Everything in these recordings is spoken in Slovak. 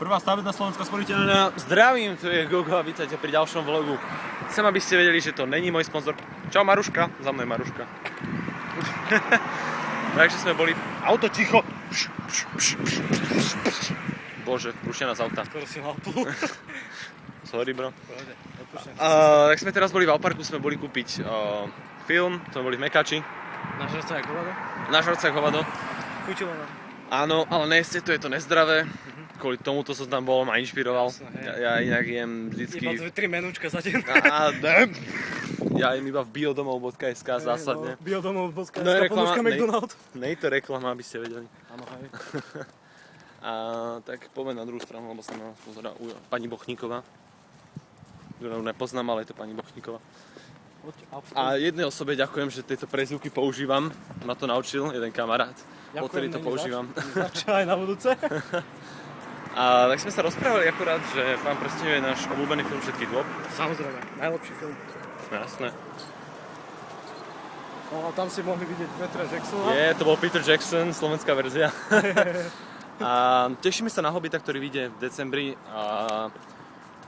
Prvá stavebná slovenská sporiteľňa. Zdravím, tu je Gogo a vítajte pri ďalšom vlogu. Chcem, aby ste vedeli, že to není môj sponzor. Čau Maruška, za mnou je Maruška. Takže sme boli... Auto ticho! Bože, rušia nás auta. Skoro si mal púl. Sorry, bro. Tak sme teraz boli v Auparku, sme boli kúpiť film, sme boli v Mekači. Na žrca jak hovado? Na žrca jak hovado. Chutilo nám. Áno, ale nejste to, je to nezdravé. Kvôli tomuto som tam bol, ma inšpiroval. Ja inak jem vždycky... Iba 3 menúčka za deň. Ja jem iba v biodomov.sk zásadne. No, biodomov.sk, No, ponúška McDonald. Nej to reklama, aby ste vedeli. Áno, hej. A tak poďme na druhú stranu, lebo sa na nás pozerá pani Bochníková. Ktorú nepoznám, ale je to pani Bochníková. A jednej osobe ďakujem, že tieto prezývky používam. Ma to naučil jeden kamarát. Odtedy to používam. Začal aj na budúce. A tak sme sa rozprávali akurát, že Pán prsteňov je náš obľúbený film všetkých dôb. Samozrejme, najlepší film. Jasné. No a tam si mohli vidieť Petra Jacksona. To bol Peter Jackson, slovenská verzia. A tešíme sa na Hobita, ktorý vyjde v decembri.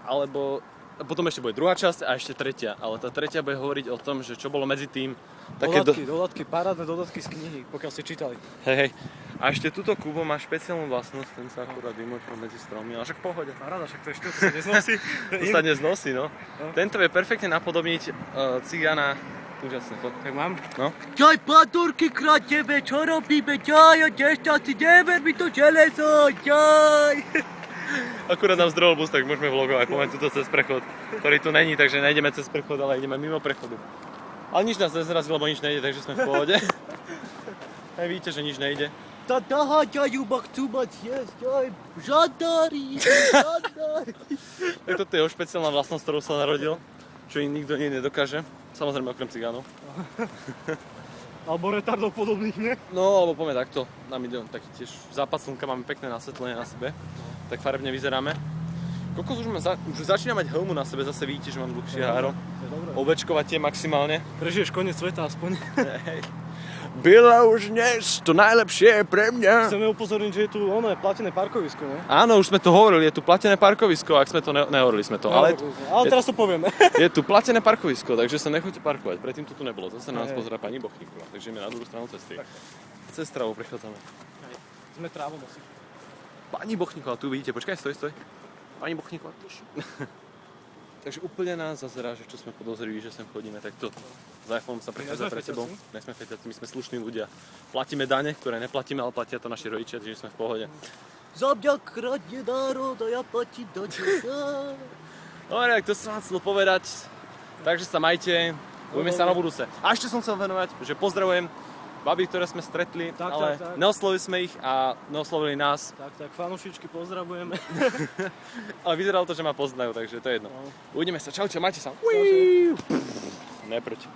Alebo potom ešte bude druhá časť a ešte tretia. Ale tá tretia bude hovoriť o tom, že čo bolo medzi tým. Dodatky, parádne dodatky z knihy, pokiaľ ste čítali. Hej. A ešte túto Kubo má špeciálnu vlastnosť, ten sa akurát vymočil medzi stromy, ale však v pohode. Paráda, však to ešte to sa neznosí. To sa neznosí, no. Tento vie perfektne napodobniť cigána. Úžasne, poď. Tak mám? No. Čaj, paturky krát tebe, čo robíme? Čaj, a tešťa si, neber mi to železo, čaj. Akurát nám zdrhol bus, tak môžeme vlogovať, poďme tuto cez prechod, ktorý tu není, takže nejdeme cez prechod, ale ideme mimo prechodu. Ale nič nás nezrazí, lebo nič nejde, takže sme v pohode. Aj vidíte, že nič nejde. Tá doháďajú ma, chcú mať jesť, aj žandári. Tak toto je jeho špeciálna vlastnosť, ktorou sa narodil, čo im nikto nie nedokáže. Samozrejme okrem cigánov. Alebo retardov podobných, ne? No, alebo poďme takto. Nám ide taký tiež západ slnka, máme pekné nasvetlenie na sebe. Tak farebne vyzeráme. Kokos už začína mať helmu na sebe, zase vidíte, že mám dlhšie háro. Ovečkovať tie maximálne. Prežiješ koniec sveta aspoň. Hej. Byla už dnes, to najlepšie je pre mňa. Chceme upozorniť, že je tu platené parkovisko, ne? Áno, už sme to hovorili, je tu platené parkovisko, ak sme to nehovorili sme to. Ale teraz to povieme. Je tu platené parkovisko, takže sa nechoďte parkovať, predtým to tu nebolo. Zase na nás pozerá pani Bochníková, takže ideme na druhú stranu cesty. Cez trávu prechádzame. Sme trávom asi. Pani Bochníková, tu vidíte, počkaj, stoj. Pani Bochníková, takže úplne nás zazerá, že čo sme podozriví, že sem chodíme, tak to s iPhone sa prechádza pre tebou. Nesme feťaci, my sme slušní ľudia. Platíme dane, ktoré neplatíme, ale platia to naši rodičia, takže sme v pohode. Za mňa kradne národ a ja platím do časa. Dobre, tak to som vám chcel povedať. Takže sa majte, uvidíme sa na budúce. A ešte som chcel venovať, že pozdravujem baby, ktoré sme stretli, ale neoslovili sme ich a neoslovili nás. Tak, fanúšičky pozdravujeme. Ale vyzeralo to, že ma poznajú, takže to je jedno. Uvidíme sa, čaute, majte sa. Neproti.